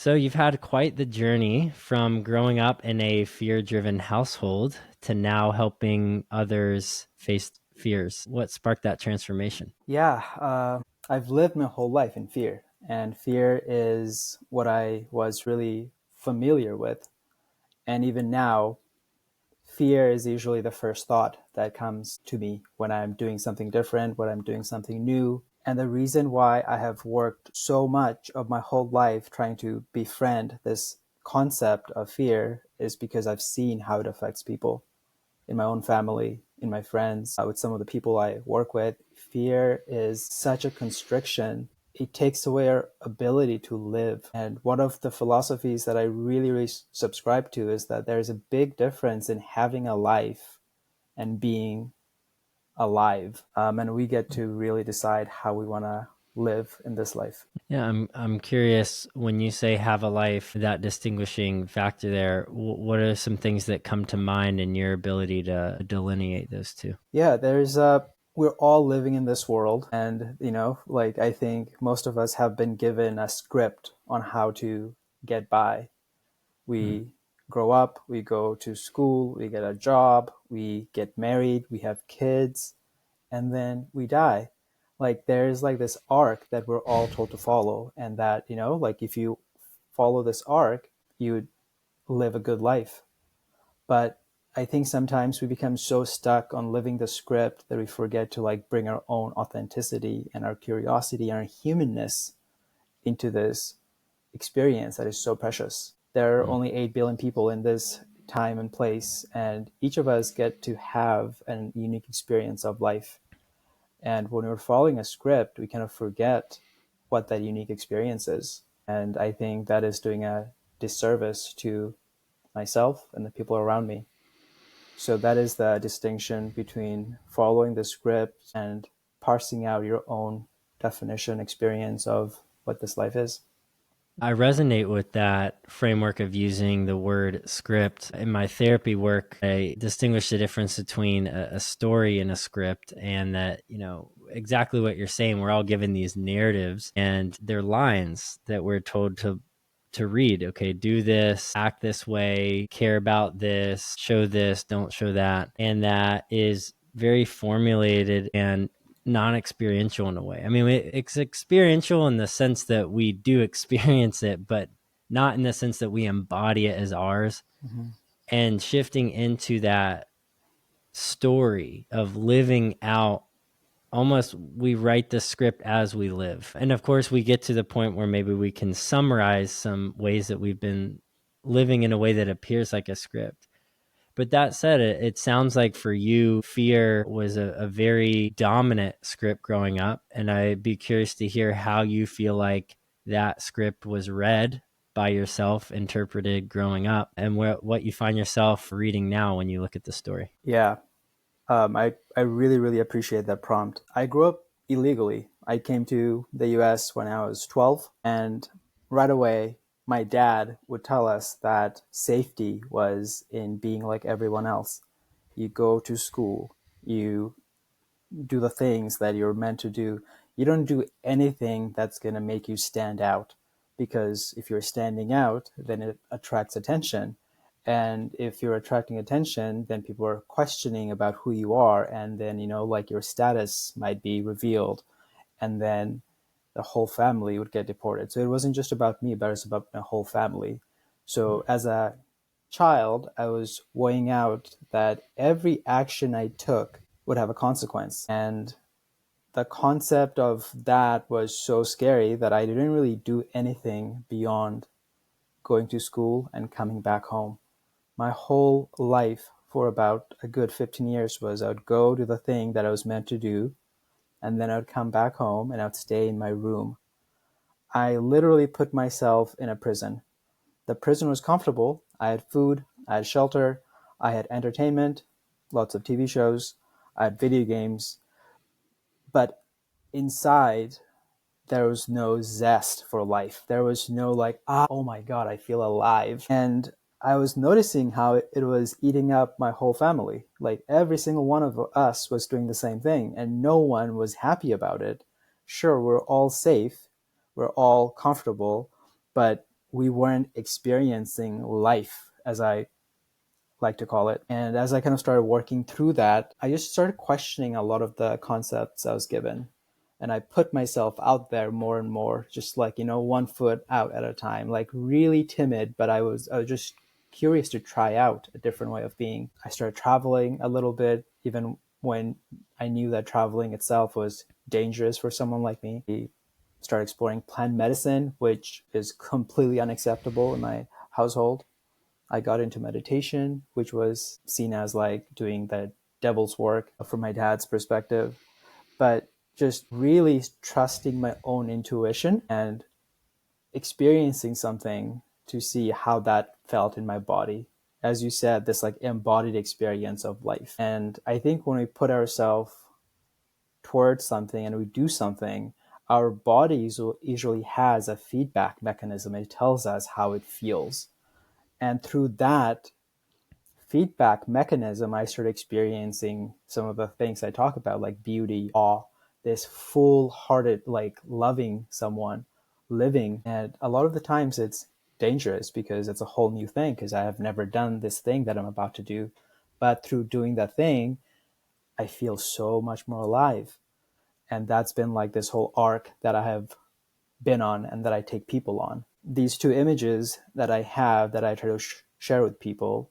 So you've had quite the journey from growing up in a fear-driven household to now helping others face fears. What sparked that transformation? Yeah, I've lived my whole life in fear, and fear is what I was really familiar with. And even now, fear is usually the first thought that comes to me when I'm doing something different, when I'm doing something new. And the reason why I have worked so much of my whole life trying to befriend this concept of fear is because I've seen how it affects people in my own family, in my friends, with some of the people I work with. Fear is such a constriction. It takes away our ability to live. And one of the philosophies that I really subscribe to is that there's a big difference in having a life and being alive. And we get to really decide how we want to live in this life. Yeah, I'm curious when you say have a life, that distinguishing factor there, what are some things that come to mind in your ability to delineate those two? Yeah, we're all living in this world. And, like I think most of us have been given a script on how to get by. Mhm. We grow up, we go to school, we get a job, we get married, we have kids, and then we die. Like there's like this arc that we're all told to follow. And that, like if you follow this arc, you would live a good life. But I think sometimes we become so stuck on living the script that we forget to like bring our own authenticity and our curiosity and our humanness into this experience that is so precious. There are Mhm. only 8 billion people in this time and place, and each of us get to have a unique experience of life. And when we're following a script, we kind of forget what that unique experience is. And I think that is doing a disservice to myself and the people around me. So that is the distinction between following the script and parsing out your own definition, experience of what this life is. I resonate with that framework of using the word script. In my therapy work, I distinguish the difference between a story and a script, and that, exactly what you're saying. We're all given these narratives and they're lines that we're told to read. Okay, do this, act this way, care about this, don't show that. And that is very formulated and non-experiential in a way. I mean, it's experiential in the sense that we do experience it, but not in the sense that we embody it as ours. Mm-hmm. And shifting into that story of living out, almost we write the script as we live. And of course, we get to the point where maybe we can summarize some ways that we've been living in a way that appears like a script. But that said, it sounds like for you, fear was a very dominant script growing up. And I'd be curious to hear how you feel like that script was read by yourself, interpreted growing up, and what you find yourself reading now when you look at the story. Yeah, I really appreciate that prompt. I grew up illegally. I came to the US when I was 12, and right away, my dad would tell us that safety was in being like everyone else. You go to school, you do the things that you're meant to do. You don't do anything that's going to make you stand out, because if you're standing out, then it attracts attention. And if you're attracting attention, then people are questioning about who you are. And then, like your status might be revealed. And then the whole family would get deported. So it wasn't just about me, but it was about my whole family. So as a child, I was weighing out that every action I took would have a consequence. And the concept of that was so scary that I didn't really do anything beyond going to school and coming back home. My whole life for about a good 15 years was I would go do the thing that I was meant to do, and then I would come back home and I would stay in my room. I literally put myself in a prison. The prison was comfortable. I had food, I had shelter, I had entertainment, lots of TV shows, I had video games, but inside there was no zest for life. There was no like, oh my God, I feel alive. And I was noticing how it was eating up my whole family. Like every single one of us was doing the same thing, and no one was happy about it. Sure, we're all safe, we're all comfortable, but we weren't experiencing life, as I like to call it. And as I kind of started working through that, I just started questioning a lot of the concepts I was given. And I put myself out there more and more, just like, 1 foot out at a time, like really timid, but I was just curious to try out a different way of being. I started traveling a little bit, even when I knew that traveling itself was dangerous for someone like me. I started exploring plant medicine, which is completely unacceptable in my household. I got into meditation, which was seen as like doing the devil's work from my dad's perspective. But just really trusting my own intuition and experiencing something to see how that felt in my body. As you said, this like embodied experience of life. And I think when we put ourselves towards something and we do something, our bodies usually has a feedback mechanism. It tells us how it feels. And through that feedback mechanism, I started experiencing some of the things I talk about, like beauty, awe, this full hearted, like loving someone, living. And a lot of the times it's dangerous because it's a whole new thing because I have never done this thing that I'm about to do. But through doing that thing, I feel so much more alive. And that's been like this whole arc that I have been on and that I take people on. These two images that I have that I try to share with people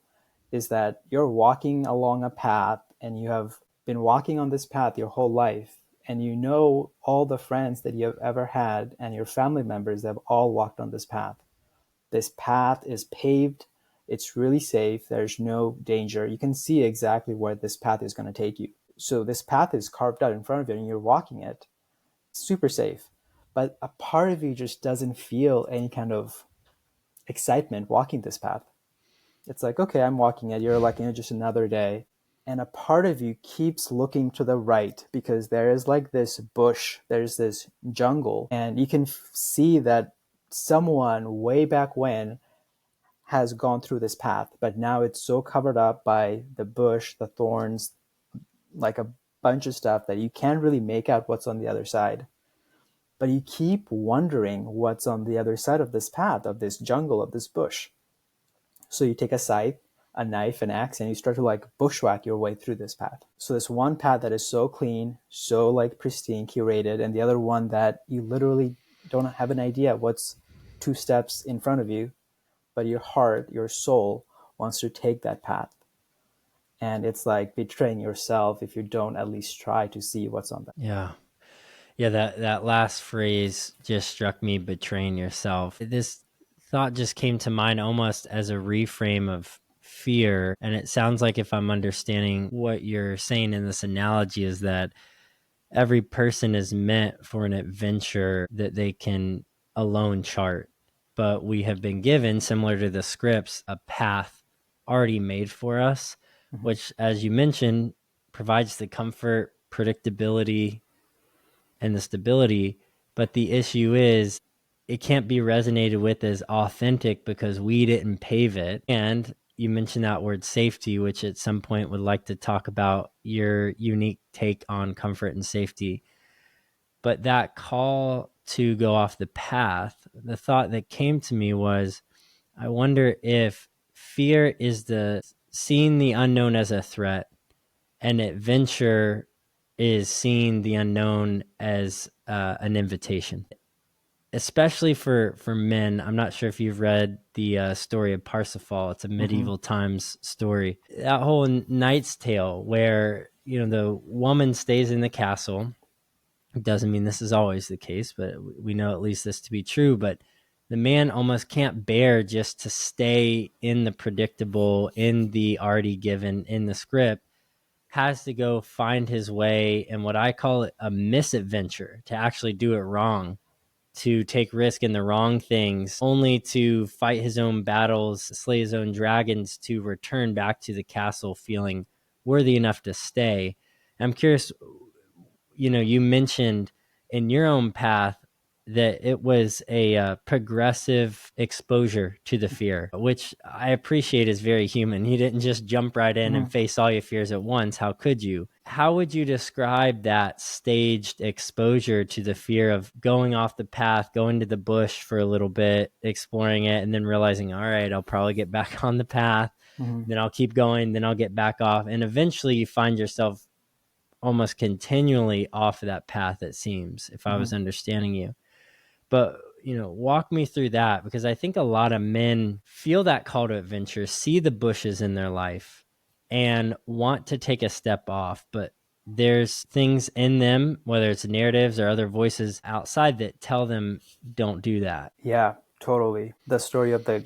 is that you're walking along a path and you have been walking on this path your whole life, and you know all the friends that you have ever had and your family members that have all walked on this path. This path is paved, it's really safe, there's no danger. You can see exactly where this path is going to take you. So this path is carved out in front of you and you're walking it. Super safe. But a part of you just doesn't feel any kind of excitement walking this path. It's like, okay, I'm walking it. You're like, just another day. And a part of you keeps looking to the right because there is like this bush, there's this jungle, and you can see that someone way back when has gone through this path, but now it's so covered up by the bush, the thorns, like a bunch of stuff that you can't really make out what's on the other side. But you keep wondering what's on the other side of this path, of this jungle, of this bush. So you take a scythe, a knife, an axe, and you start to like bushwhack your way through this path. So this one path that is so clean, so like pristine, curated, and the other one that you literally don't have an idea what's 2 steps in front of you, but your heart, your soul wants to take that path. And it's like betraying yourself if you don't at least try to see what's on that. Yeah. Yeah, that last phrase just struck me, betraying yourself. This thought just came to mind almost as a reframe of fear. And it sounds like, if I'm understanding what you're saying in this analogy, is that every person is meant for an adventure that they can alone chart. But we have been given, similar to the scripts, a path already made for us, Mm-hmm. which, as you mentioned, provides the comfort, predictability, and the stability. But the issue is, it can't be resonated with as authentic because we didn't pave it. And you mentioned that word safety, which at some point would like to talk about your unique take on comfort and safety. But that call to go off the path, the thought that came to me was, I wonder if fear is the seeing the unknown as a threat, and adventure is seeing the unknown as an invitation, especially for men. I'm not sure if you've read the story of Parsifal. It's a Mm-hmm. medieval times story. That whole Knight's Tale, where the woman stays in the castle. It doesn't mean this is always the case, but we know at least this to be true. But the man almost can't bear just to stay in the predictable, in the already given, in the script, has to go find his way in what I call a misadventure, to actually do it wrong, to take risk in the wrong things, only to fight his own battles, slay his own dragons, to return back to the castle feeling worthy enough to stay. I'm curious, you mentioned in your own path that it was a progressive exposure to the fear, which I appreciate is very human. You didn't just jump right in and Mm-hmm. face all your fears at once. How could you? How would you describe that staged exposure to the fear of going off the path, going to the bush for a little bit, exploring it, and then realizing, all right, I'll probably get back on the path, Mm-hmm. then I'll keep going, then I'll get back off. And eventually you find yourself almost continually off of that path, it seems, if I Mm-hmm. was understanding you. But, walk me through that, because I think a lot of men feel that call to adventure, see the bushes in their life, and want to take a step off. But there's things in them, whether it's narratives or other voices outside, that tell them don't do that. Yeah, totally. The story of the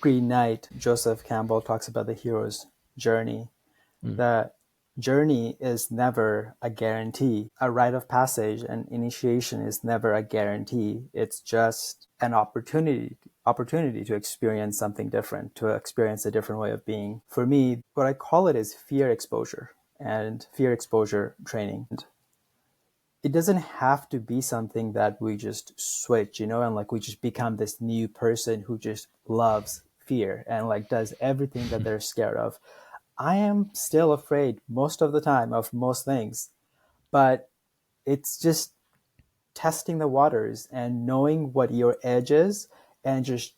Green Knight, Joseph Campbell talks about the hero's journey. Mm, The journey is never a guarantee. A rite of passage and initiation is never a guarantee. It's just an opportunity to experience something different, to experience a different way of being. For me, what I call it is fear exposure and fear exposure training. It doesn't have to be something that we just switch, and like we just become this new person who just loves fear and like does everything that they're scared of. I am still afraid most of the time of most things, but it's just testing the waters and knowing what your edge is and just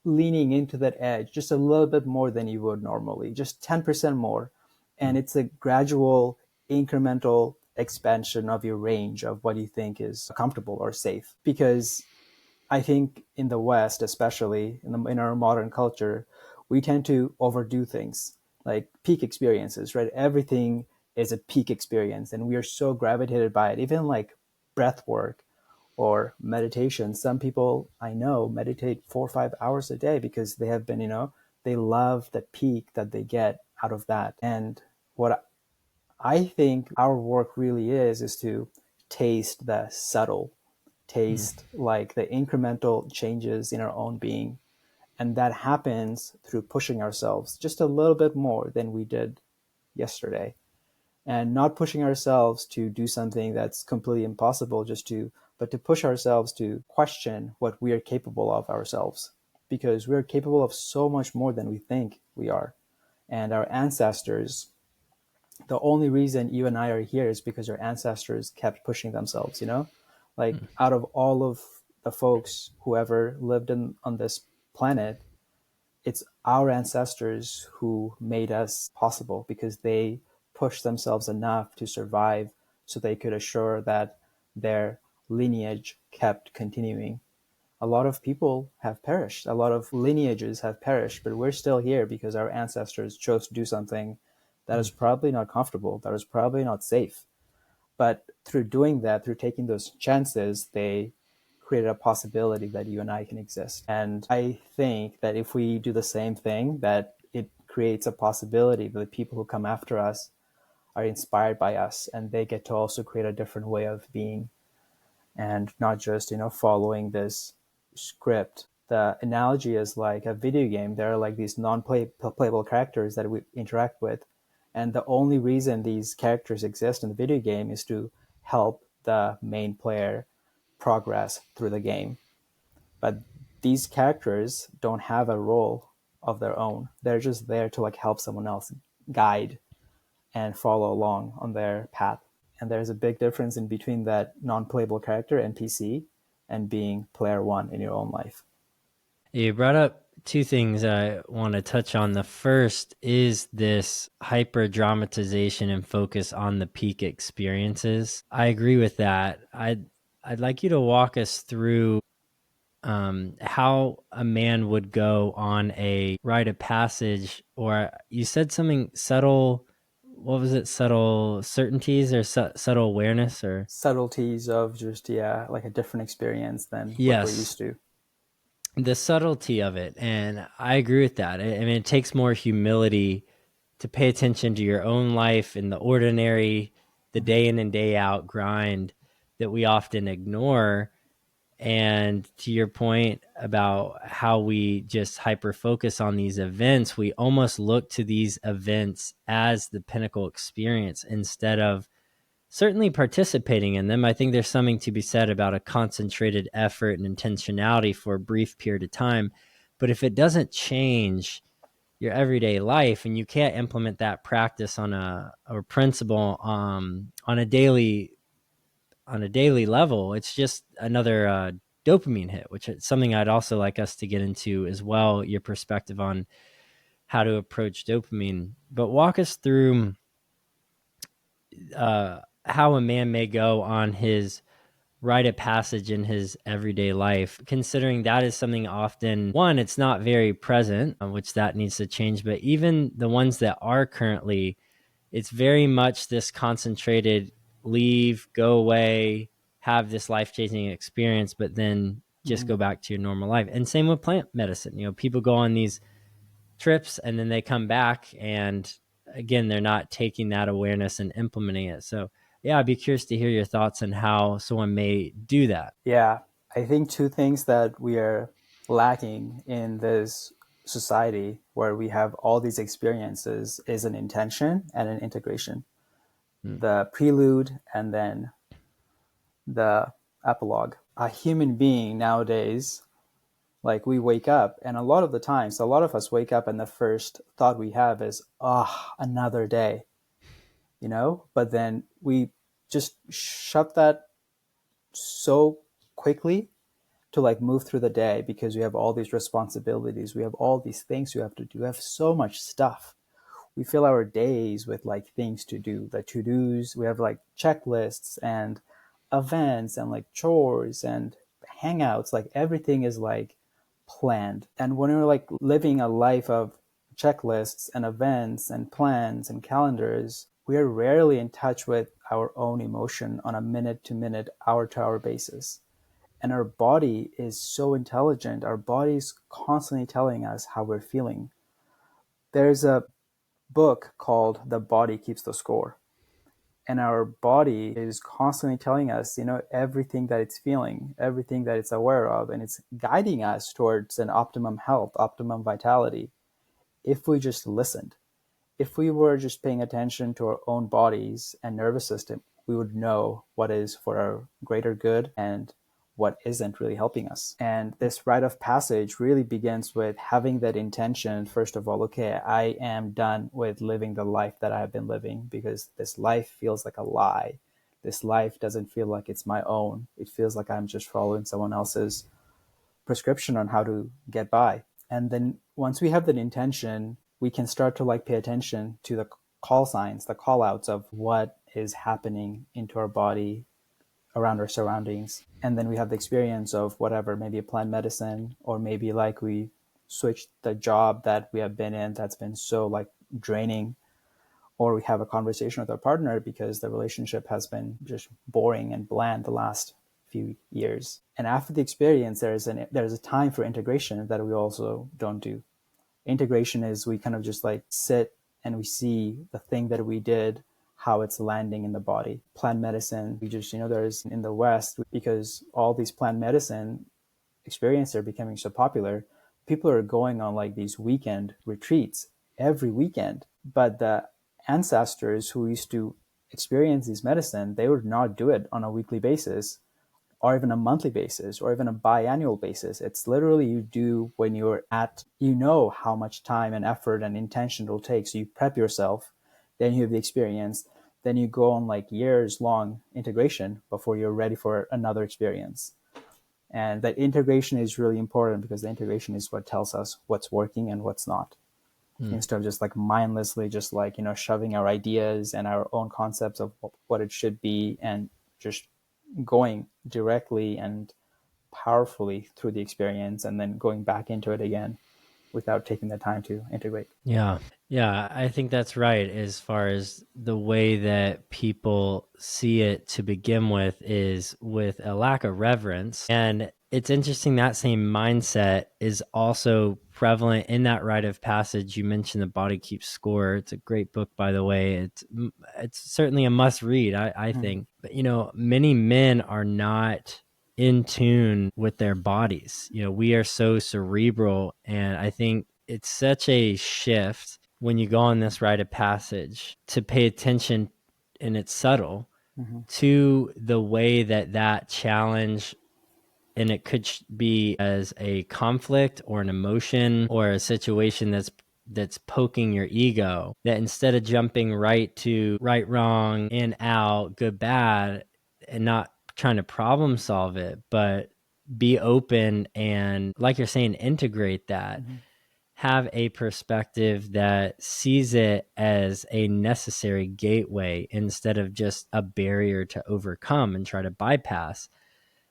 leaning into that edge just a little bit more than you would normally, just 10% more. And mm, it's a gradual, incremental expansion of your range of what you think is comfortable or safe. Because I think in the West, especially in our modern culture, we tend to overdo things like peak experiences, right? Everything is a peak experience, and we are so gravitated by it. Even like breath work or meditation. Some people I know meditate 4 or 5 hours a day because they have been, they love the peak that they get out of that. And what I think our work really is to taste the subtle, mm, taste like the incremental changes in our own being. And that happens through pushing ourselves just a little bit more than we did yesterday, and not pushing ourselves to do something that's completely impossible but to push ourselves to question what we are capable of ourselves, because we're capable of so much more than we think we are. And our ancestors, the only reason you and I are here is because our ancestors kept pushing themselves, like mm, out of all of the folks who ever lived on this planet, it's our ancestors who made us possible because they pushed themselves enough to survive so they could assure that their lineage kept continuing. A lot of people have perished, a lot of lineages have perished, but we're still here because our ancestors chose to do something that mm. is probably not comfortable, that is probably not safe. But through doing that, through taking those chances, they created a possibility that you and I can exist. And I think that if we do the same thing, that it creates a possibility that the people who come after us are inspired by us and they get to also create a different way of being, and not just, following this script. The analogy is like a video game. There are like these non-playable characters that we interact with, and the only reason these characters exist in the video game is to help the main player progress through the game. But these characters don't have a role of their own. They're just there to like help someone else guide and follow along on their path. And there's a big difference in between that non-playable character NPC and being player one in your own life. You brought up two things I want to touch on. The first is this hyper dramatization and focus on the peak experiences. I agree with that. I'd like you to walk us through how a man would go on a rite of passage, or you said something subtle. What was it? Subtle certainties or subtle awareness, or Subtleties of just, yeah, like a different experience than what we're yes, used to. the subtlety of it. And I agree with that. I mean, it takes more humility to pay attention to your own life and the ordinary, the Mm-hmm. day in and day out grind that we often ignore. And to your point about how we just hyper focus on these events, we almost look to these events as the pinnacle experience instead of certainly participating in them. I think there's something to be said about a concentrated effort and intentionality for a brief period of time. But if it doesn't change your everyday life and you can't implement that practice on a or principle on a daily level, it's just another dopamine hit, which is something I'd also like us to get into as well, your perspective on how to approach dopamine. But walk us through how a man may go on his rite of passage in his everyday life, considering that is something often, one, it's not very present, which that needs to change, but even the ones that are currently, it's very much this concentrated leave, go away, have this life-changing experience, but then just Mm-hmm. go back to your normal life. And same with plant medicine. People go on these trips and then they come back and again, they're not taking that awareness and implementing it. So yeah, I'd be curious to hear your thoughts on how someone may do that. Yeah, I think two things that we are lacking in this society where we have all these experiences is an intention and an integration. Mm. The prelude and then the epilogue. A human being nowadays, like we wake up, and a lot of the times, a lot of us wake up and the first thought we have is, oh, another day, But then we just shut that so quickly to like move through the day because we have all these responsibilities. We have all these things we have to do. We have so much stuff. We fill our days with like things to do, the to dos. We have like checklists and events and like chores and hangouts. Like everything is like planned. And when we're like living a life of checklists and events and plans and calendars, we are rarely in touch with our own emotion on a minute to minute, hour to hour basis. And our body is so intelligent. Our body is constantly telling us how we're feeling. There's a book called The Body Keeps the Score. And our body is constantly telling us, everything that it's feeling, everything that it's aware of, and it's guiding us towards an optimum health, optimum vitality. If we just listened, if we were just paying attention to our own bodies and nervous system, we would know what is for our greater good and what isn't really helping us. And this rite of passage really begins with having that intention, first of all, okay, I am done with living the life that I have been living because this life feels like a lie. This life doesn't feel like it's my own. It feels like I'm just following someone else's prescription on how to get by. And then once we have that intention, we can start to like pay attention to the call signs, the call outs of what is happening into our body around our surroundings. And then we have the experience of whatever, maybe a plant medicine, or maybe like we switched the job that we have been in that's been so like draining, or we have a conversation with our partner because the relationship has been just boring and bland the last few years. And after the experience, there's a time for integration that we also don't do. Integration is we kind of just like sit and we see the thing that we did, how it's landing in the body. Plant medicine, we just, there's in the West, because all these plant medicine experiences are becoming so popular, people are going on like these weekend retreats every weekend. But the ancestors who used to experience these medicine, they would not do it on a weekly basis or even a monthly basis or even a biannual basis. It's literally you do when you're at, how much time and effort and intention it'll take. So you prep yourself, then you have the experience, then you go on like years long integration before you're ready for another experience. And that integration is really important because the integration is what tells us what's working and what's not. Mm. Instead of just like mindlessly, just like, shoving our ideas and our own concepts of what it should be and just going directly and powerfully through the experience and then going back into it again without taking the time to integrate. Yeah. Yeah, I think that's right. As far as the way that people see it to begin with is with a lack of reverence. And it's interesting that same mindset is also prevalent in that rite of passage. You mentioned The Body Keeps Score. It's a great book, by the way. It's certainly a must read, I Mm. think. But, many men are not in tune with their bodies. We are so cerebral. And I think it's such a shift when you go on this rite of passage to pay attention, and it's subtle, Mm-hmm. to the way that that challenge, and it could be as a conflict or an emotion or a situation that's poking your ego, that instead of jumping right to right, wrong, in, out, good, bad, and not trying to problem solve it, but be open and, like you're saying, integrate that, Mm-hmm. have a perspective that sees it as a necessary gateway instead of just a barrier to overcome and try to bypass.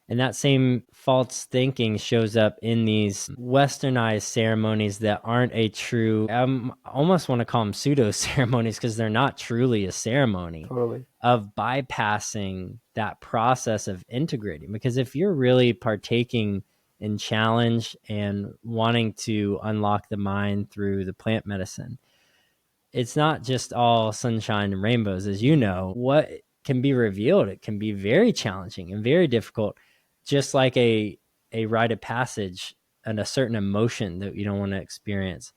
And that same false thinking shows up in these westernized ceremonies that aren't a true, I almost want to call them pseudo ceremonies, because they're not truly a ceremony, Totally. of bypassing that process of integrating. Because if you're really partaking in challenge and wanting to unlock the mind through the plant medicine, it's not just all sunshine and rainbows, as you Mm-hmm. know. What can be revealed, it can be very challenging and very difficult, just like a rite of passage and a certain emotion that you don't want to experience.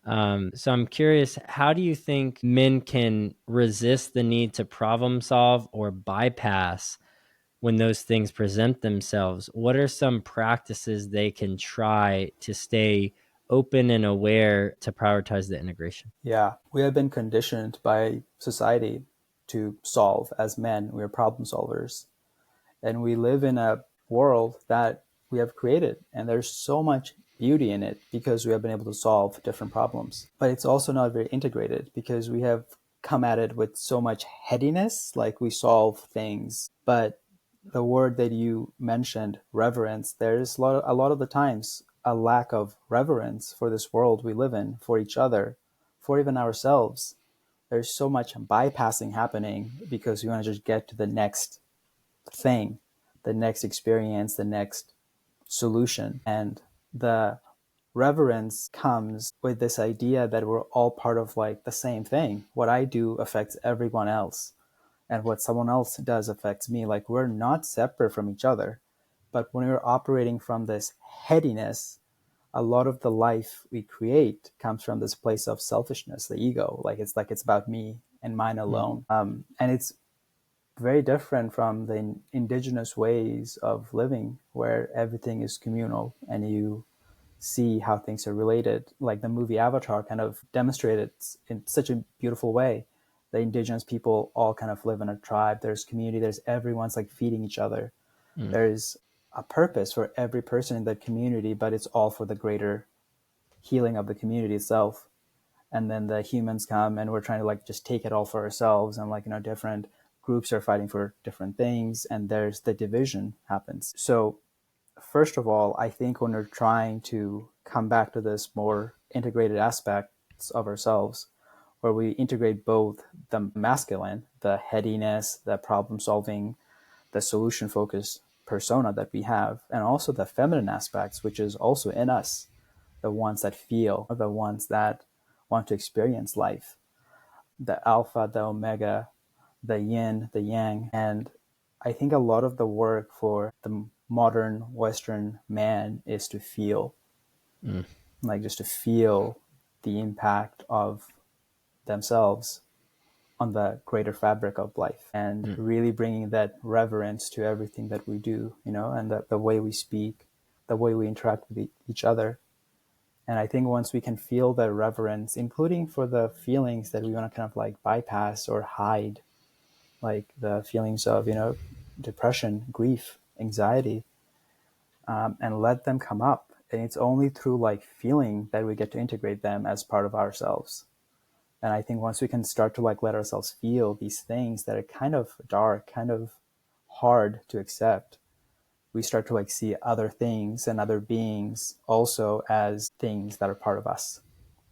So I'm curious, how do you think men can resist the need to problem solve or bypass when those things present themselves? What are some practices they can try to stay open and aware to prioritize the integration? Yeah, we have been conditioned by society to solve as men. We are problem solvers. And we live in a world that we have created. And there's so much beauty in it because we have been able to solve different problems. But it's also not very integrated because we have come at it with so much headiness, like we solve things. But the word that you mentioned, reverence, there's a lot of the times a lack of reverence for this world we live in, for each other, for even ourselves. There's so much bypassing happening because we want to just get to the next thing, the next experience, the next solution. And the reverence comes with this idea that we're all part of like the same thing. What I do affects everyone else, and what someone else does affects me. Like we're not separate from each other. But when we're operating from this headiness, a lot of the life we create comes from this place of selfishness, the ego. Like it's about me and mine Mm. alone. And it's very different from the indigenous ways of living where everything is communal and you see how things are related. Like the movie Avatar kind of demonstrated in such a beautiful way. The indigenous people all kind of live in a tribe. There's community. There's everyone's like feeding each other. Mm. There's a purpose for every person in the community, but it's all for the greater healing of the community itself. And then the humans come and we're trying to like just take it all for ourselves, and like, you know, different groups are fighting for different things, and there's the division happens. So first of all, I think when we're trying to come back to this more integrated aspects of ourselves, where we integrate both the masculine, the headiness, the problem solving, the solution focused persona that we have, and also the feminine aspects, which is also in us, the ones that feel, the ones that want to experience life, the alpha, the omega, the yin, the yang. And I think a lot of the work for the modern Western man is to feel, Mm. like just to feel the impact of themselves on the greater fabric of life, and Mm. really bringing that reverence to everything that we do, you know, and the way we speak, the way we interact with each other. And I think once we can feel the reverence, including for the feelings that we want to kind of like bypass or hide, like the feelings of, you know, depression, grief, anxiety, and let them come up. And it's only through like feeling that we get to integrate them as part of ourselves. And I think once we can start to like let ourselves feel these things that are kind of dark, kind of hard to accept, we start to like see other things and other beings also as things that are part of us.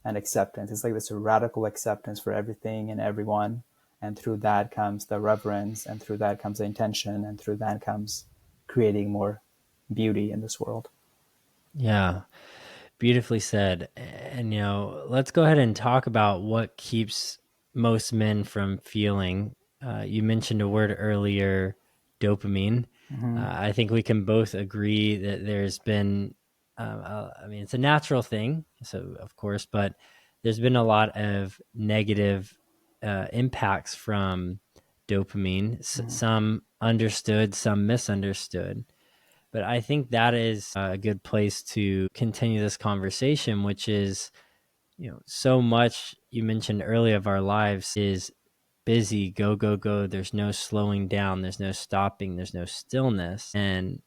And acceptance, it's like this radical acceptance for everything and everyone. And through that comes the reverence, and through that comes the intention, and through that comes creating more beauty in this world. Yeah, beautifully said. And, let's go ahead and talk about what keeps most men from feeling. You mentioned a word earlier, dopamine. Mm-hmm. I think we can both agree that there's been, I mean, it's a natural thing, so of course, but there's been a lot of negative impacts from dopamine, Mm. some understood, some misunderstood. But I think that is a good place to continue this conversation, which is, so much you mentioned earlier of our lives is busy, go, go, go. There's no slowing down, there's no stopping, there's no stillness. And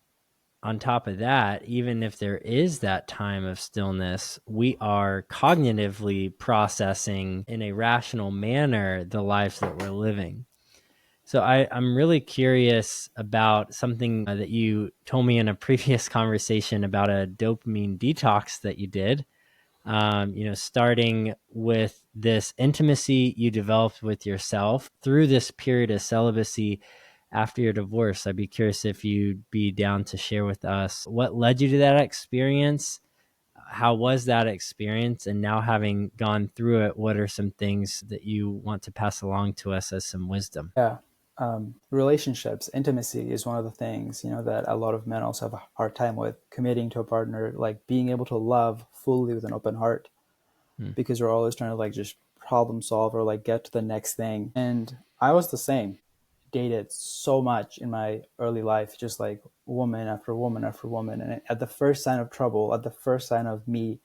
on top of that, even if there is that time of stillness, we are cognitively processing in a rational manner the lives that we're living. So I'm really curious about something that you told me in a previous conversation about a dopamine detox that you did. Starting with this intimacy you developed with yourself through this period of celibacy after your divorce. I'd be curious if you'd be down to share with us what led you to that experience. How was that experience? And now, having gone through it, what are some things that you want to pass along to us as some wisdom? Yeah. Relationships, intimacy is one of the things, that a lot of men also have a hard time with committing to a partner, like being able to love fully with an open heart, Hmm. because we're always trying to like just problem solve or like get to the next thing. And I was the same, dated so much in my early life, just like woman after woman after woman. And at the first sign of trouble, at the first sign of me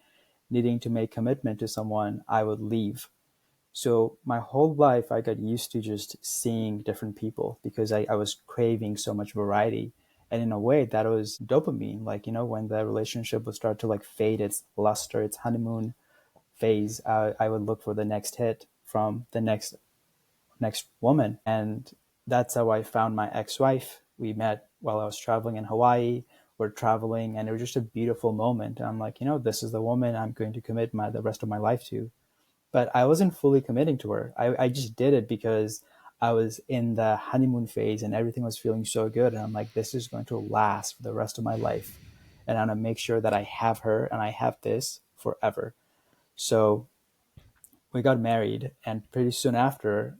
needing to make commitment to someone, I would leave. So my whole life, I got used to just seeing different people because I was craving so much variety. And in a way, that was dopamine. Like, when the relationship would start to like fade its luster, its honeymoon phase, I would look for the next hit from the next woman. And that's how I found my ex-wife. We met while I was traveling in Hawaii. We're traveling, and it was just a beautiful moment. And I'm like, this is the woman I'm going to commit the rest of my life to. But I wasn't fully committing to her. I just did it because I was in the honeymoon phase and everything was feeling so good. And I'm like, this is going to last for the rest of my life. And I'm going to make sure that I have her and I have this forever. So we got married, and pretty soon after,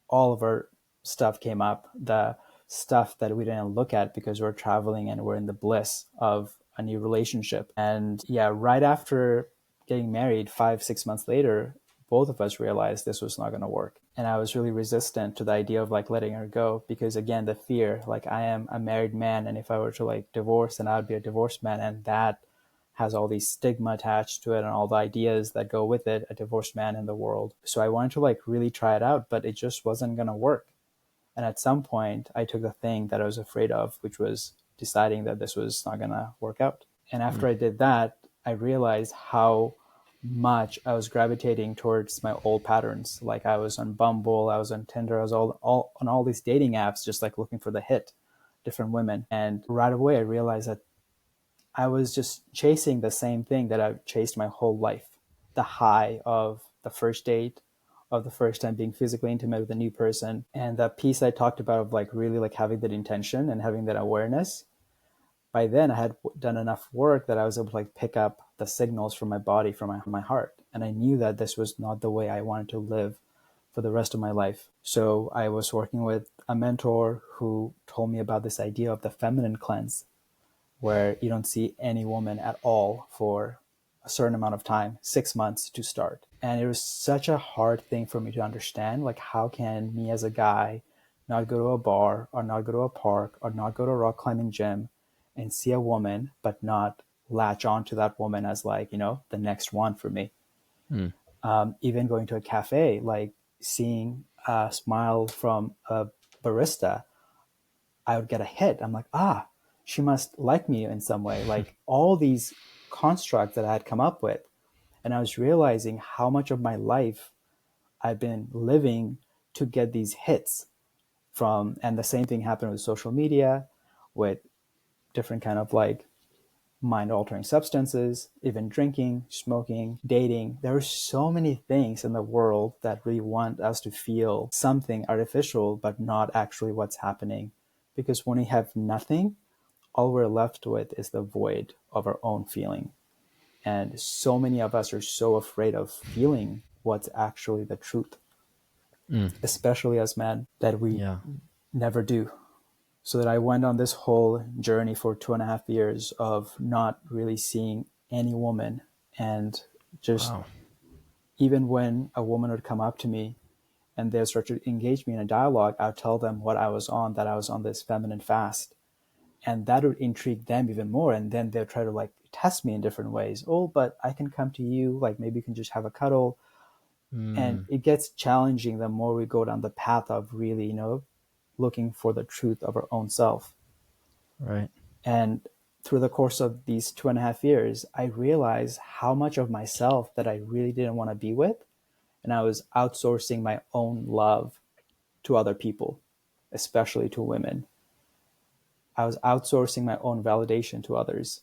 all of our stuff came up. The stuff that we didn't look at because we're traveling and we're in the bliss of a new relationship. And yeah, right after getting married, 5, 6 months later, both of us realized this was not going to work. And I was really resistant to the idea of like letting her go because, again, the fear, like I am a married man, and if I were to like divorce, then I would be a divorced man, and that has all these stigma attached to it and all the ideas that go with it, a divorced man in the world. So I wanted to like really try it out, but it just wasn't going to work. And at some point, I took the thing that I was afraid of, which was deciding that this was not going to work out. And Hmm. after I did that, I realized how much I was gravitating towards my old patterns. Like I was on Bumble, I was on Tinder, I was all on all these dating apps, just like looking for the hit, different women. And right away, I realized that I was just chasing the same thing that I've chased my whole life. The high of the first date, of the first time being physically intimate with a new person. And that piece I talked about of like really like having that intention and having that awareness. By then I had done enough work that I was able to like pick up the signals from my body, from my heart. And I knew that this was not the way I wanted to live for the rest of my life. So I was working with a mentor who told me about this idea of the feminine cleanse, where you don't see any woman at all for a certain amount of time, 6 months to start. And it was such a hard thing for me to understand. Like, how can me as a guy not go to a bar or not go to a park or not go to a rock climbing gym and see a woman, but not latch on to that woman as like, the next one for me? Hmm. Even going to a cafe, like seeing a smile from a barista, I would get a hit. I'm like, she must like me in some way. Like all these constructs that I had come up with. And I was realizing how much of my life I've been living to get these hits from. And the same thing happened with social media, with different kind of like mind altering substances, even drinking, smoking, dating. There are so many things in the world that really want us to feel something artificial, but not actually what's happening. Because when we have nothing, all we're left with is the void of our own feeling. And so many of us are so afraid of feeling what's actually the truth, Hmm. especially as men, that we Yeah. never do. So that I went on this whole journey for 2.5 years of not really seeing any woman. And just Wow. even when a woman would come up to me and they start to engage me in a dialogue, I'll tell them what I was on, that I was on this feminine fast. And that would intrigue them even more. And then they'll try to like test me in different ways. Oh, but I can come to you, like maybe you can just have a cuddle. And Mm, it gets challenging the more we go down the path of really, looking for the truth of our own self. right. And through the course of these 2.5 years, I realized how much of myself that I really didn't want to be with. And I was outsourcing my own love to other people, especially to women. I was outsourcing my own validation to others.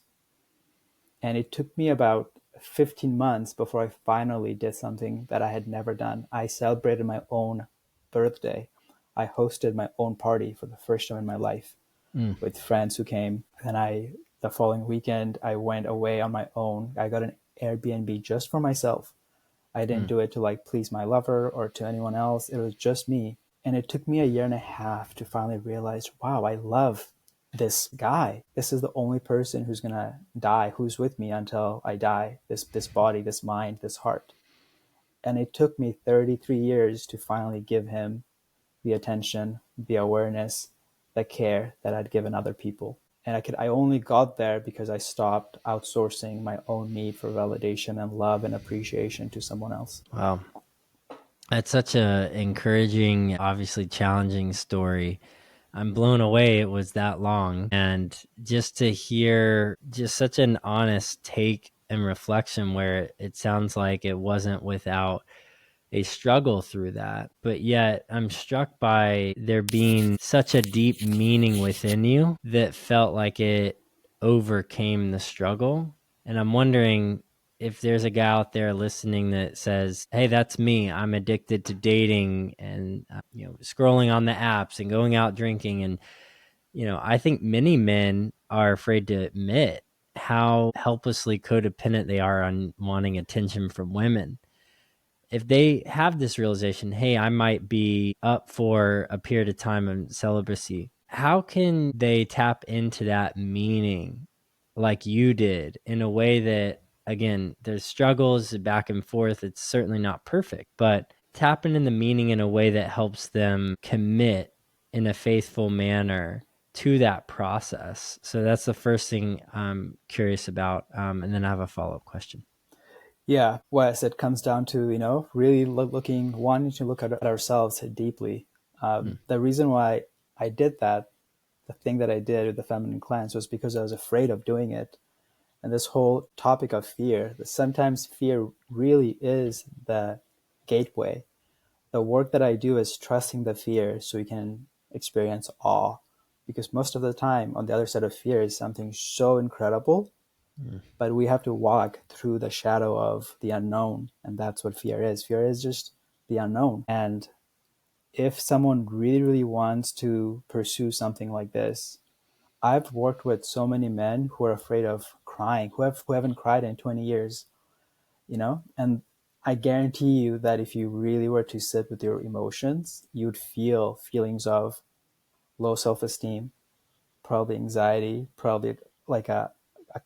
And it took me about 15 months before I finally did something that I had never done. I celebrated my own birthday. I hosted my own party for the first time in my life Mm, with friends who came. And the following weekend, I went away on my own. I got an Airbnb just for myself. I didn't mm, do it to like please my lover or to anyone else. It was just me. And it took me a year and a half to finally realize, wow, I love this guy. This is the only person who's gonna die, who's with me until I die. This body, this mind, this heart. And it took me 33 years to finally give him the attention, the awareness, the care that I'd given other people. And I only got there because I stopped outsourcing my own need for validation and love and appreciation to someone else. wow. That's such a encouraging, obviously challenging story. I'm blown away it was that long. And just to hear just such an honest take and reflection where it sounds like it wasn't without a struggle through that. But yet I'm struck by there being such a deep meaning within you that felt like it overcame the struggle. And I'm wondering if there's a guy out there listening that says, "Hey, that's me. I'm addicted to dating and scrolling on the apps and going out drinking." And I think many men are afraid to admit how helplessly codependent they are on wanting attention from women. If they have this realization, hey, I might be up for a period of time in celibacy, how can they tap into that meaning like you did in a way that, again, there's struggles back and forth. It's certainly not perfect, but tapping in the meaning in a way that helps them commit in a faithful manner to that process. So that's the first thing I'm curious about. And then I have a follow-up question. Yeah, Wes, it comes down to, really wanting to look at ourselves deeply. Mm, The reason why I did that, the thing that I did with the feminine cleanse, was because I was afraid of doing it. And this whole topic of fear, that sometimes fear really is the gateway. The work that I do is trusting the fear so we can experience awe. Because most of the time, on the other side of fear is something so incredible, mm, but we have to walk through the shadow of the unknown. And that's what fear is. Fear is just the unknown. And if someone really, really wants to pursue something like this, I've worked with so many men who are afraid of crying, who haven't cried in 20 years, and I guarantee you that if you really were to sit with your emotions, you'd feel feelings of low self-esteem, probably anxiety, probably like a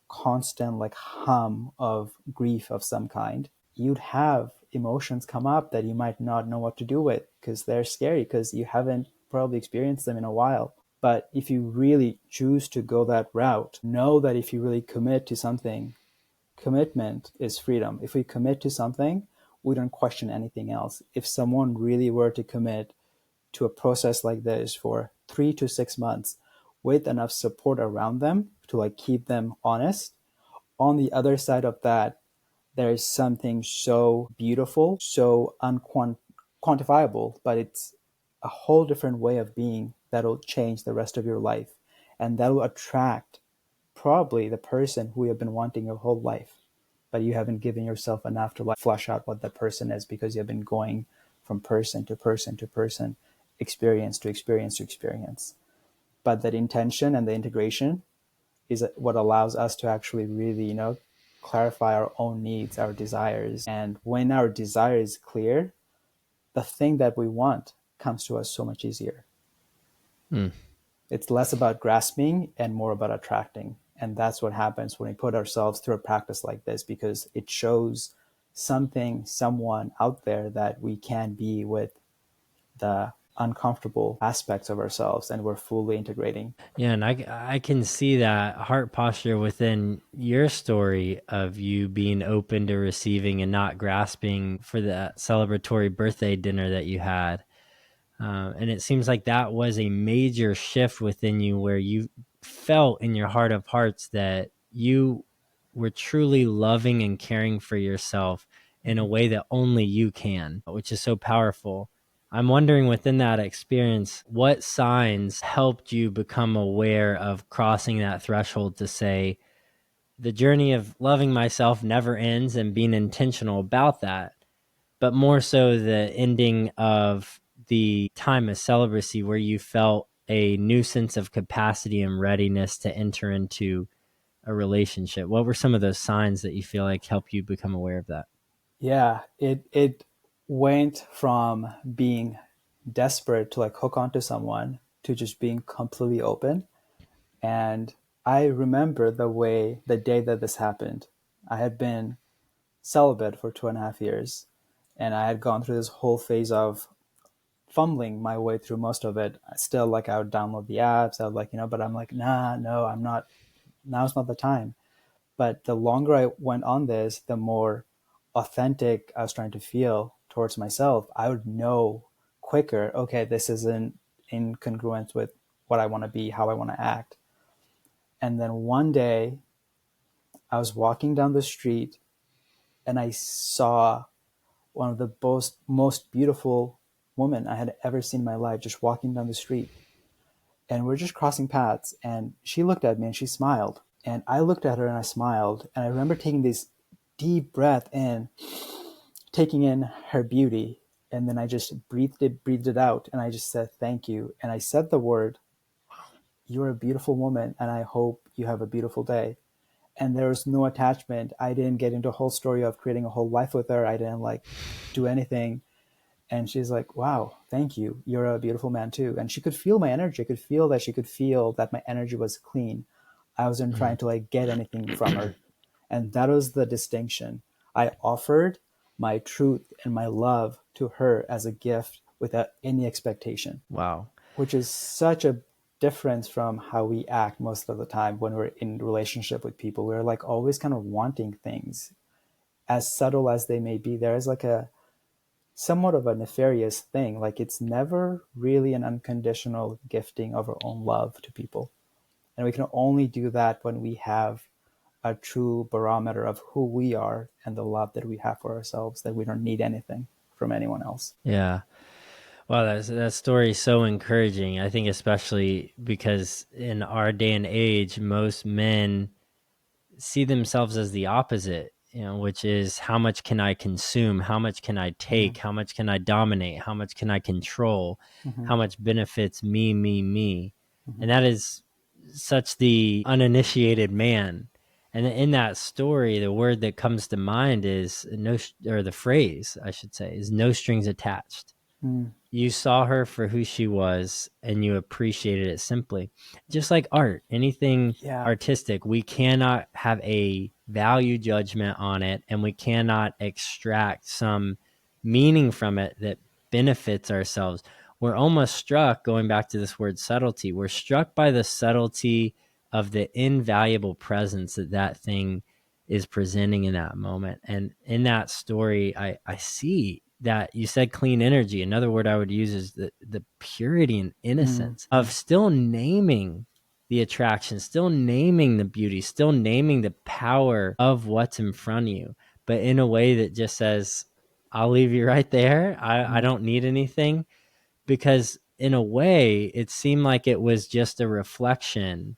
constant like hum of grief of some kind. You'd have emotions come up that you might not know what to do with because they're scary because you haven't probably experienced them in a while. But if you really choose to go that route, know that if you really commit to something, commitment is freedom. If we commit to something, we don't question anything else. If someone really were to commit to a process like this for 3 to 6 months with enough support around them to like keep them honest, on the other side of that, there is something so beautiful, so unquantifiable, but it's a whole different way of being that'll change the rest of your life. And that'll attract probably the person who you have been wanting your whole life, but you haven't given yourself enough to like flush out what that person is because you've been going from person to person to person, experience to experience to experience. But that intention and the integration is what allows us to actually really, clarify our own needs, our desires. And when our desire is clear, the thing that we want comes to us so much easier. mm. It's less about grasping and more about attracting. And that's what happens when we put ourselves through a practice like this, because it shows something, someone out there that we can be with the uncomfortable aspects of ourselves and we're fully integrating. Yeah, and I can see that heart posture within your story of you being open to receiving and not grasping for that celebratory birthday dinner that you had. And it seems like that was a major shift within you where you felt in your heart of hearts that you were truly loving and caring for yourself in a Mm-hmm. way that only you can, which is so powerful. I'm wondering within that experience, what signs helped you become aware of crossing that threshold to say, the journey of loving myself never ends and being intentional about that, but more so the ending of the time of celibacy where you felt a new sense of capacity and readiness to enter into a relationship. What were some of those signs that you feel like help you become aware of that? Yeah, it went from being desperate to like hook onto someone to just being completely open. And I remember the day that this happened. I had been celibate for 2.5 years, and I had gone through this whole phase of fumbling my way through most of it. I still like I would download the apps. I would like, but I'm like, nah, no, I'm not. Now's not the time. But the longer I went on this, the more authentic I was trying to feel towards myself. I would know quicker, okay, this isn't in congruence with what I want to be, how I want to act. And then one day I was walking down the street and I saw one of the most beautiful women I had ever seen in my life just walking down the street. And we're just crossing paths. And she looked at me and she smiled. And I looked at her and I smiled. And I remember taking this deep breath in, taking in her beauty. And then I just breathed it out. And I just said, thank you. And I said the word, you're a beautiful woman. And I hope you have a beautiful day. And there was no attachment. I didn't get into a whole story of creating a whole life with her. I didn't like do anything. And she's like, wow, thank you. You're a beautiful man too. And she could feel my energy. I could feel that she could feel that my energy was clean. I wasn't trying to like get anything from her. And that was the distinction. I offered my truth and my love to her as a gift without any expectation, Wow. which is such a difference from how we act most of the time when we're in relationship with people. We're like always kind of wanting things as subtle as they may be. There is like a somewhat of a nefarious thing. Like it's never really an unconditional gifting of our own love to people. And we can only do that when we have a true barometer of who we are and the love that we have for ourselves, that we don't need anything from anyone else. Yeah. Wow, that story is so encouraging. I think especially because in our day and age, most men see themselves as the opposite, which is how much can I consume? How much can I Mm-hmm. take? How much can I dominate? How much can I control? Mm-hmm. How much benefits me, me, me? Mm-hmm. And that is such the uninitiated man. And in that story, the word that comes to mind is or the phrase, I should say, is no strings attached. Mm. You saw her for who she was and you appreciated it simply. Just like art, anything Yeah. artistic, we cannot have a value judgment on it and we cannot extract some meaning from it that benefits ourselves. We're almost struck, going back to this word subtlety, we're struck by the subtlety of the invaluable presence that thing is presenting in that moment. And in that story, I see that you said clean energy. Another word I would use is the purity and Mm. innocence of still naming the attraction, still naming the beauty, still naming the power of what's in front of you, but in a way that just says, I'll leave you right there. I Mm. don't need anything, because in a way it seemed like it was just a reflection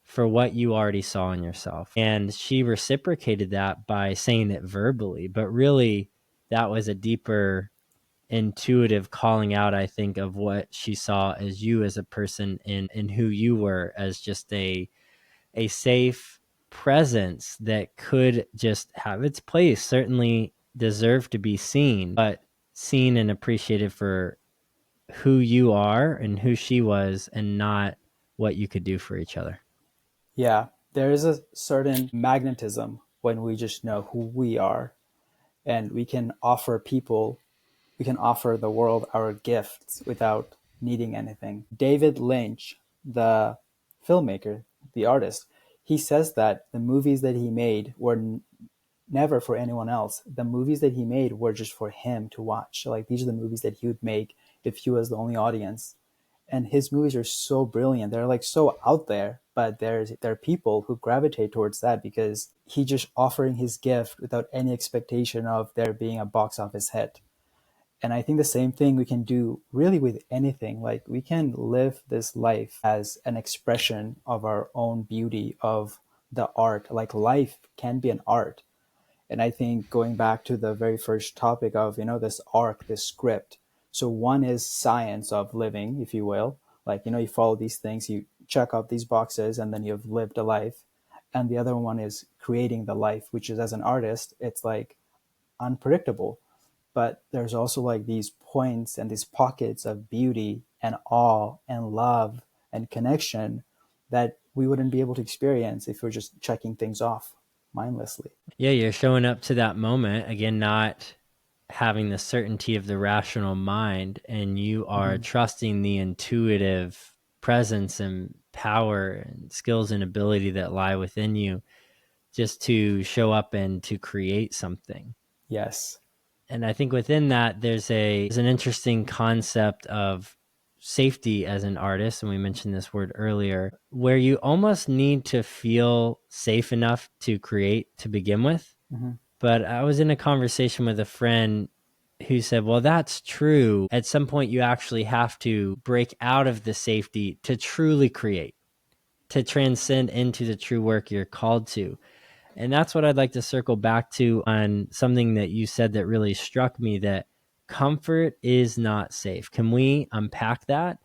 for what you already saw in yourself. And she reciprocated that by saying it verbally, but really that was a deeper intuitive calling out, I think, of what she saw as you as a person and who you were as just a safe presence that could just have its place, certainly deserve to be seen, but seen and appreciated for who you are and who she was and not what you could do for each other. Yeah. There is a certain magnetism when we just know who we are and we can offer people we can offer the world our gifts without needing anything. David Lynch, the filmmaker, the artist, he says that the movies that he made were never for anyone else. The movies that he made were just for him to watch. So, like, these are the movies that he would make if he was the only audience. And his movies are so brilliant. They're like so out there, but there are people who gravitate towards that because he just offering his gift without any expectation of there being a box office hit. And I think the same thing we can do really with anything. Like, we can live this life as an expression of our own beauty, of the art. Like, life can be an art. And I think going back to the very first topic of, this arc, this script. So one is science of living, if you will. Like, you follow these things, you check off these boxes, and then you've lived a life. And the other one is creating the life, which is, as an artist, it's like unpredictable. But there's also like these points and these pockets of beauty and awe and love and connection that we wouldn't be able to experience if we're just checking things off mindlessly. Yeah, you're showing up to that moment again, not having the certainty of the rational mind, and you are Mm-hmm. trusting the intuitive presence and power and skills and ability that lie within you just to show up and to create something. Yes. And I think within that, there's an interesting concept of safety as an artist, and we mentioned this word earlier, where you almost need to feel safe enough to create to begin with. Mm-hmm. But I was in a conversation with a friend who said, well, that's true. At some point, you actually have to break out of the safety to truly create, to transcend into the true work you're called to. And that's what I'd like to circle back to on something that you said that really struck me, that comfort is not safe. Can we unpack that?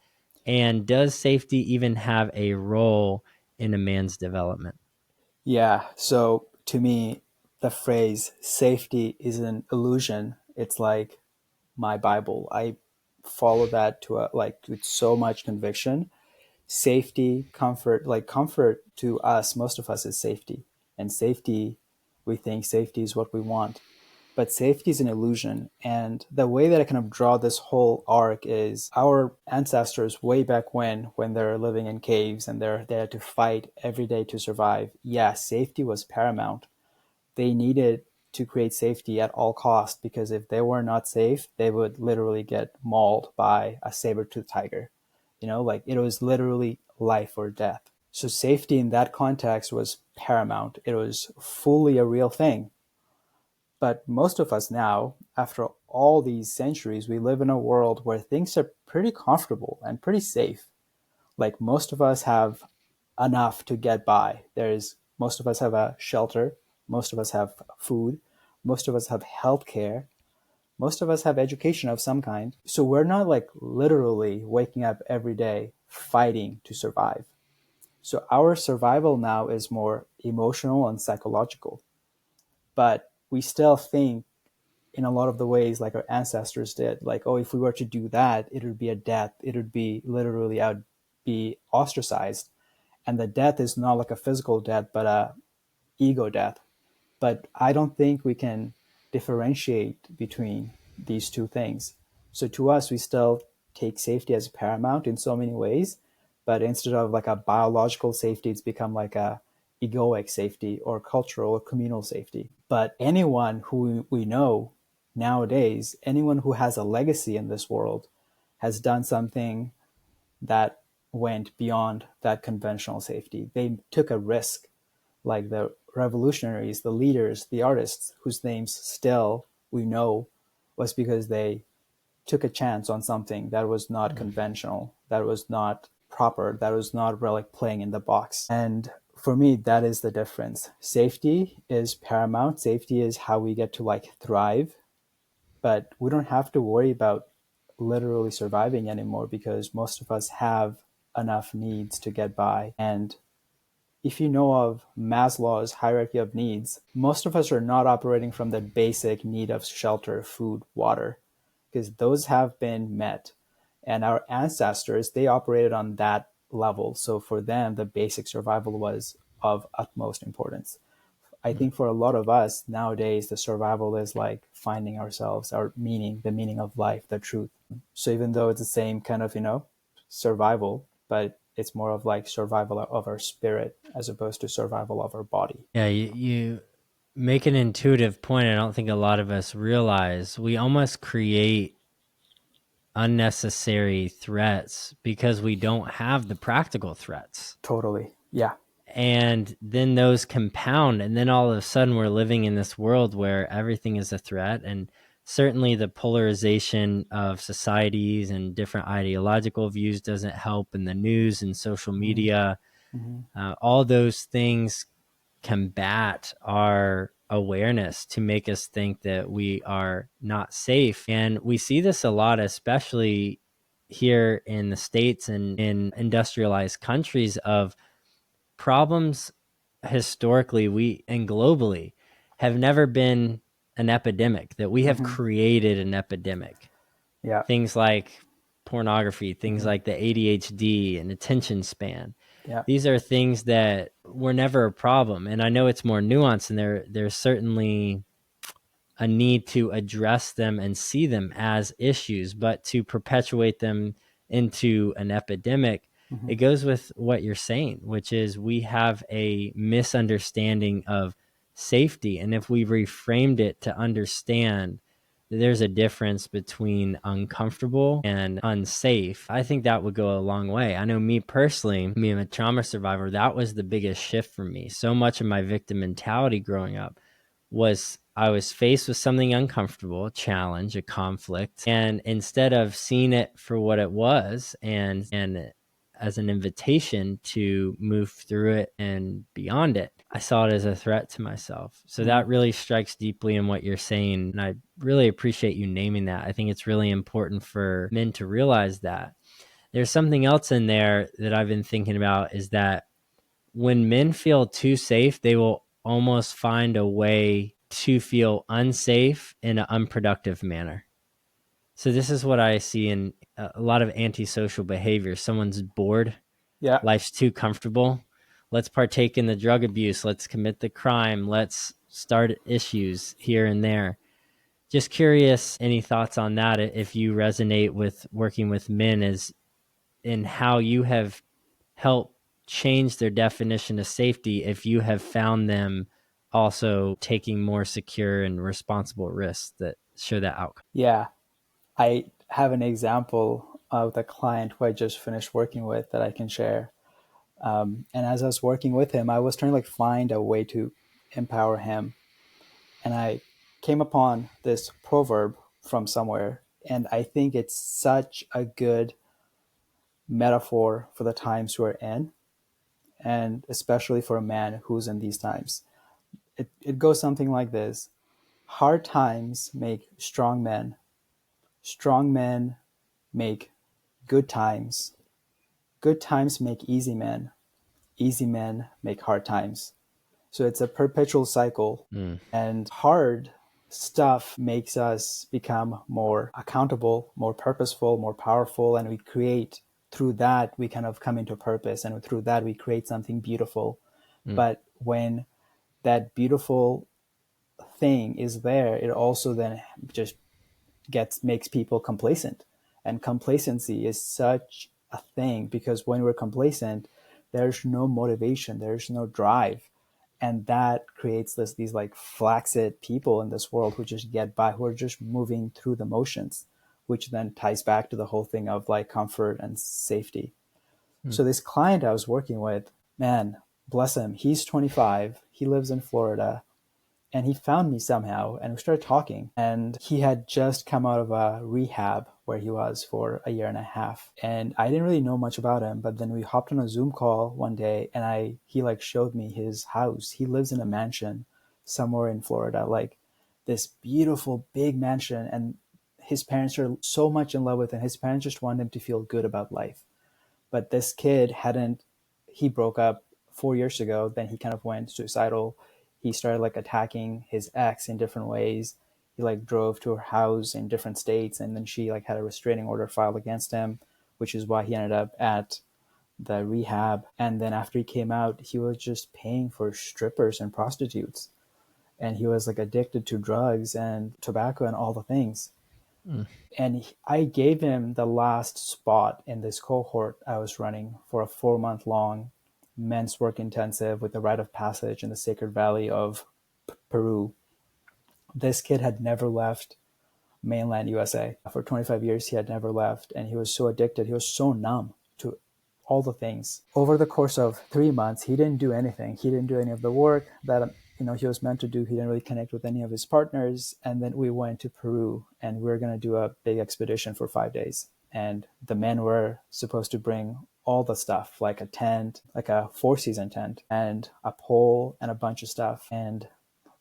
And does safety even have a role in a man's development? Yeah. So to me, the phrase safety is an illusion. It's like my Bible. I follow that to like with so much conviction. Safety, comfort, like comfort to us, most of us is safety. And safety, we think safety is what we want. But safety is an illusion. And the way that I kind of draw this whole arc is our ancestors way back when they're living in caves and they had to fight every day to survive. Yeah, safety was paramount. They needed to create safety at all costs because if they were not safe, they would literally get mauled by a saber-toothed tiger. Like, it was literally life or death. So safety in that context was paramount. It was fully a real thing. But most of us now, after all these centuries, we live in a world where things are pretty comfortable and pretty safe. Like, most of us have enough to get by. Most of us have a shelter, most of us have food, most of us have healthcare, most of us have education of some kind. So we're not like literally waking up every day fighting to survive. So our survival now is more emotional and psychological. But we still think in a lot of the ways like our ancestors did, like, oh, if we were to do that, it would be a death. It would be literally, I would be ostracized. And the death is not like a physical death, but a ego death. But I don't think we can differentiate between these two things. So to us, we still take safety as paramount in so many ways, but instead of like a biological safety, it's become like a egoic safety or cultural or communal safety. But anyone who we know nowadays, anyone who has a legacy in this world, has done something that went beyond that conventional safety. They took a risk, like the revolutionaries, the leaders, the artists whose names still we know, was because they took a chance on something that was not conventional, that was not proper, that was not really playing in the box. And for me, that is the difference. Safety is paramount. Safety is how we get to like thrive, but we don't have to worry about literally surviving anymore because most of us have enough needs to get by. And if you know of Maslow's hierarchy of needs, most of us are not operating from the basic need of shelter, food, water, because those have been met. And our ancestors, they operated on that level. So for them, the basic survival was of utmost importance. I think for a lot of us nowadays, the survival is like finding ourselves, our meaning, the meaning of life, the truth. So even though it's the same kind of, survival, but it's more of like survival of our spirit as opposed to survival of our body. Yeah, you make an intuitive point. I don't think a lot of us realize we almost create unnecessary threats because we don't have the practical threats. Totally. Yeah. And then those compound, and then all of a sudden we're living in this world where everything is a threat. And certainly the polarization of societies and different ideological views doesn't help, in the news and social Mm-hmm. media. Mm-hmm. All those things combat our awareness to make us think that we are not safe. And we see this a lot, especially here in the States and in industrialized countries, of problems historically we and globally have never been an epidemic, that we have Mm-hmm. created an epidemic. Yeah. Things like pornography, things Mm-hmm. like the ADHD and attention span. Yeah. These are things that were never a problem. And I know it's more nuanced, and there's certainly a need to address them and see them as issues, but to perpetuate them into an epidemic, Mm-hmm. it goes with what you're saying, which is we have a misunderstanding of safety. And if we reframed it to understand that there's a difference between uncomfortable and unsafe, I think that would go a long way. I know me personally, me, I'm a trauma survivor. That was the biggest shift for me. So much of my victim mentality growing up was I was faced with something uncomfortable, a challenge, a conflict, and instead of seeing it for what it was and as an invitation to move through it and beyond it, I saw it as a threat to myself. So Mm. that really strikes deeply in what you're saying, and I really appreciate you naming that. I think it's really important for men to realize that. There's something else in there that I've been thinking about, is that when men feel too safe, they will almost find a way to feel unsafe in an unproductive manner. So this is what I see in a lot of antisocial behavior. Someone's bored, Yeah. life's too comfortable. Let's partake in the drug abuse. Let's commit the crime. Let's start issues here and there. Just curious, any thoughts on that? If you resonate with working with men, is in how you have help change their definition of safety, if you have found them also taking more secure and responsible risks that show that outcome. Yeah. I have an example of the client who I just finished working with that I can share. And as I was working with him, I was trying to like find a way to empower him. And I came upon this proverb from somewhere. And I think it's such a good metaphor for the times we're in, and especially for a man who's in these times. It goes something like this: hard times make strong men make good times, good times make easy men make hard times. So it's a perpetual cycle. Mm. And hard stuff makes us become more accountable, more purposeful, more powerful. And we create, through that, we kind of come into purpose. And through that, we create something beautiful. Mm. But when that beautiful thing is there, it also then just makes people complacent. And complacency is such a thing, because when we're complacent, there's no motivation, there's no drive. And that creates these like flaccid people in this world who just get by, who are just moving through the motions, which then ties back to the whole thing of like comfort and safety. Mm. So this client I was working with, man, bless him, he's 25, he lives in Florida, and he found me somehow and we started talking. And he had just come out of a rehab where he was for a year and a half, and I didn't really know much about him. But then we hopped on a Zoom call one day, and he like showed me his house. He lives in a mansion somewhere in Florida, like this beautiful big mansion, and his parents are so much in love with him. His parents just want him to feel good about life. But this kid hadn't, he broke up 4 years ago. Then he kind of went suicidal. He started like attacking his ex in different ways. He like drove to her house in different states, and then she like had a restraining order filed against him, which is why he ended up at the rehab. And then after he came out, he was just paying for strippers and prostitutes. And he was like addicted to drugs and tobacco and all the things. Mm. And I gave him the last spot in this cohort I was running for a 4 month long men's work intensive with the rite of passage in the Sacred Valley of Peru. This kid had never left mainland USA. For 25 years, he had never left, and he was so addicted. He was so numb to all the things. Over the course of 3 months, he didn't do anything. He didn't do any of the work that he was meant to do. He didn't really connect with any of his partners. And then we went to Peru, and we were going to do a big expedition for 5 days. And the men were supposed to bring all the stuff, like a tent, like a 4-season tent, and a pole and a bunch of stuff. And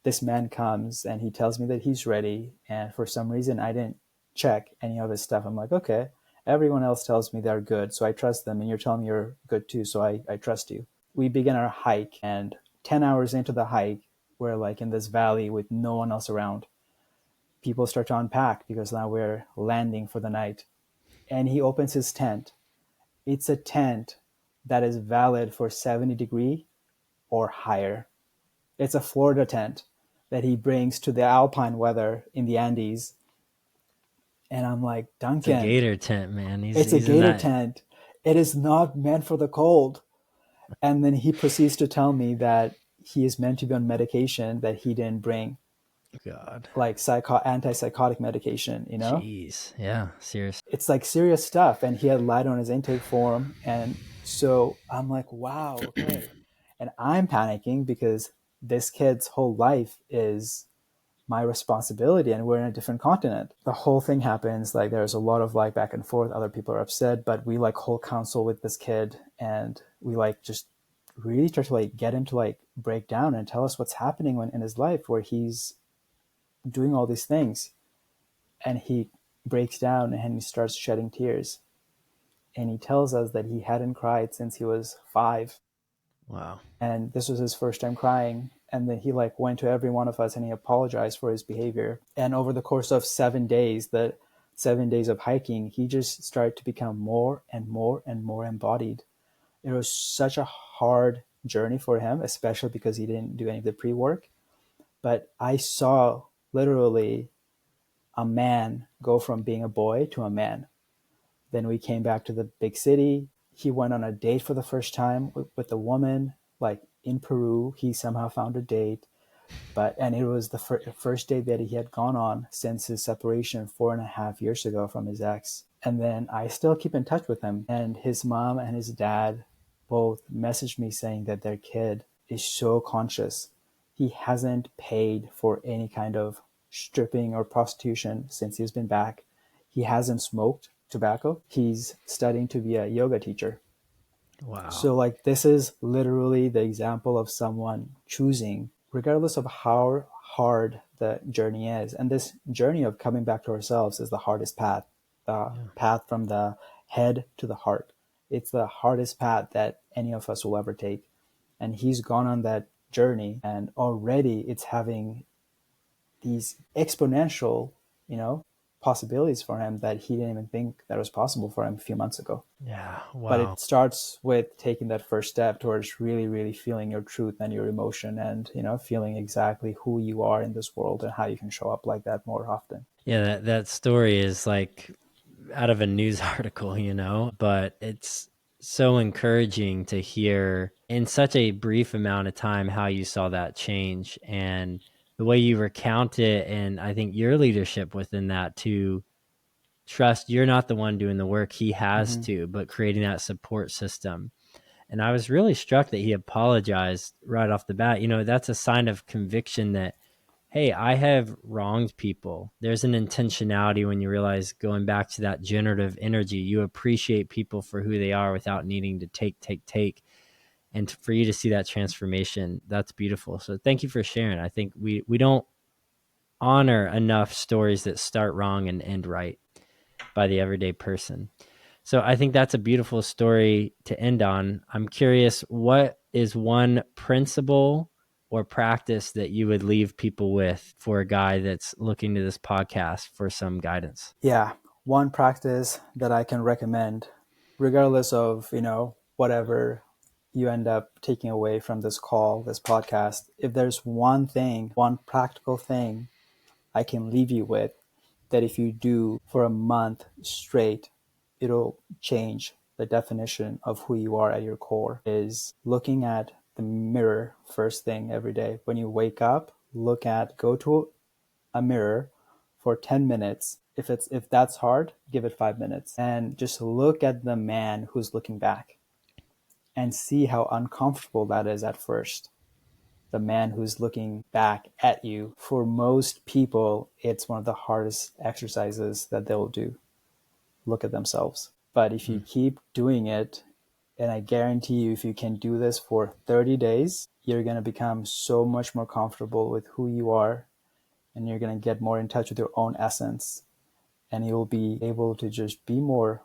this man comes and he tells me that he's ready. And for some reason, I didn't check any of his stuff. I'm like, okay, everyone else tells me they're good, so I trust them. And you're telling me you're good too, so I trust you. We begin our hike, and 10 hours into the hike, we're like in this valley with no one else around. People start to unpack because now we're landing for the night. And he opens his tent. It's a tent that is valid for 70 degree or higher. It's a Florida tent that he brings to the alpine weather in the Andes. And I'm like, It's a Duncan, gator tent, man. it's a He's in gator that. tent. It is not meant for the cold. And then he proceeds to tell me that he is meant to be on medication that he didn't bring, God. like antipsychotic medication, Jeez. Yeah. Seriously. It's like serious stuff. And he had lied on his intake form. And so I'm like, wow, okay. And I'm panicking because this kid's whole life is my responsibility, and we're in a different continent. The whole thing happens, like there's a lot of like back and forth. Other people are upset, but we like hold counsel with this kid, and we like just really try to like get him to like break down and tell us what's happening in his life where he's doing all these things. And he breaks down and he starts shedding tears. And he tells us that he hadn't cried since he was 5. Wow. And this was his first time crying. And then he like went to every one of us and he apologized for his behavior. And over the course of 7 days, the 7 days of hiking, he just started to become more and more and more embodied. It was such a hard journey for him, especially because he didn't do any of the pre-work. But I saw literally a man go from being a boy to a man. Then we came back to the big city. He went on a date for the first time with a woman, like in Peru. He somehow found a date, and it was the first date that he had gone on since his separation 4.5 years ago from his ex. And then I still keep in touch with him. And his mom and his dad both messaged me saying that their kid is so conscious. He hasn't paid for any kind of stripping or prostitution since he's been back. He hasn't smoked tobacco. He's studying to be a yoga teacher. Wow. So like this is literally the example of someone choosing, regardless of how hard the journey is. And this journey of coming back to ourselves is the hardest path, the Yeah. path from the head to the heart. It's the hardest path that any of us will ever take. And he's gone on that journey, and already it's having these exponential, possibilities for him that he didn't even think that was possible for him a few months ago. Yeah. But Wow. it starts with taking that first step towards really, really feeling your truth and your emotion, and feeling exactly who you are in this world and how you can show up like that more often. Yeah. That story is like out of a news article, but it's so encouraging to hear in such a brief amount of time how you saw that change and the way you recount it. And I think your leadership within that to trust you're not the one doing the work, he has Mm-hmm. to, but creating that support system. And I was really struck that he apologized right off the bat. That's a sign of conviction that, hey, I have wronged people. There's an intentionality when you realize, going back to that generative energy, you appreciate people for who they are without needing to take. And for you to see that transformation, that's beautiful. So thank you for sharing. I think we don't honor enough stories that start wrong and end right by the everyday person. So I think that's a beautiful story to end on. I'm curious, what is one principle or practice that you would leave people with for a guy that's looking to this podcast for some guidance? Yeah, one practice that I can recommend, regardless of whatever you end up taking away from this call, this podcast, if there's one thing, one practical thing I can leave you with, that if you do for a month straight, it'll change the definition of who you are at your core, is looking at the mirror first thing every day. When you wake up, go to a mirror for 10 minutes. If that's hard, give it 5 minutes and just look at the man who's looking back and see how uncomfortable that is at first. The man who's looking back at you. For most people, it's one of the hardest exercises that they'll do. Look at themselves. But if you keep doing it, and I guarantee you, if you can do this for 30 days, you're going to become so much more comfortable with who you are, and you're going to get more in touch with your own essence, and you'll be able to just be more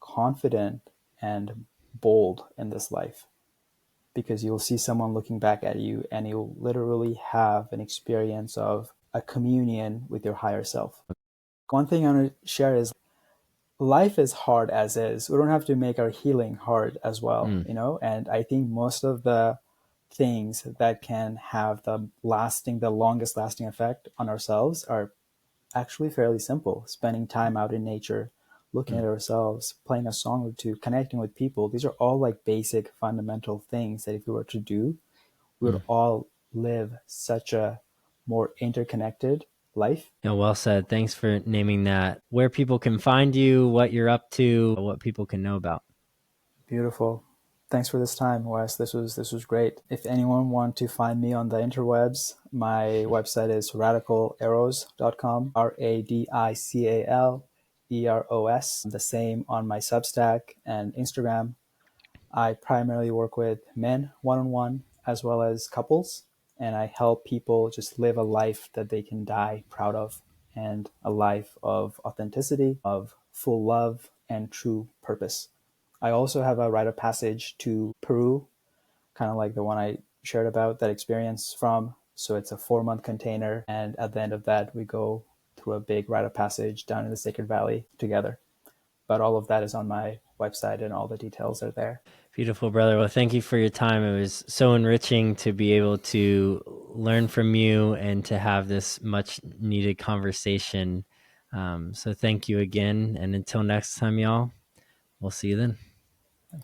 confident and bold in this life, because you'll see someone looking back at you and you'll literally have an experience of a communion with your higher self. One thing I want to share is life is hard as is. We don't have to make our healing hard as well, you know? And I think most of the things that can have the longest lasting effect on ourselves are actually fairly simple. Spending time out in nature, looking at ourselves, playing a song or two, connecting with people. These are all like basic fundamental things that if we were to do, we would all live such a more interconnected life. Yeah, well said. Thanks for naming that. Where people can find you, what you're up to, what people can know about. Beautiful. Thanks for this time, Wes. This was great. If anyone want to find me on the interwebs, my website is radicaleros.com, RADICALEROS. The same on my Substack and Instagram. I primarily work with men one-on-one as well as couples, and I help people just live a life that they can die proud of, and a life of authenticity, of full love, and true purpose. I also have a rite of passage to Peru, kind of like the one I shared about that experience from. So it's a 4-month container, and at the end of that, we go through a big rite of passage down in the Sacred Valley together. But all of that is on my website, and all the details are there. Beautiful, brother. Well, thank you for your time. It was so enriching to be able to learn from you and to have this much needed conversation. So thank you again. And until next time, y'all, we'll see you then.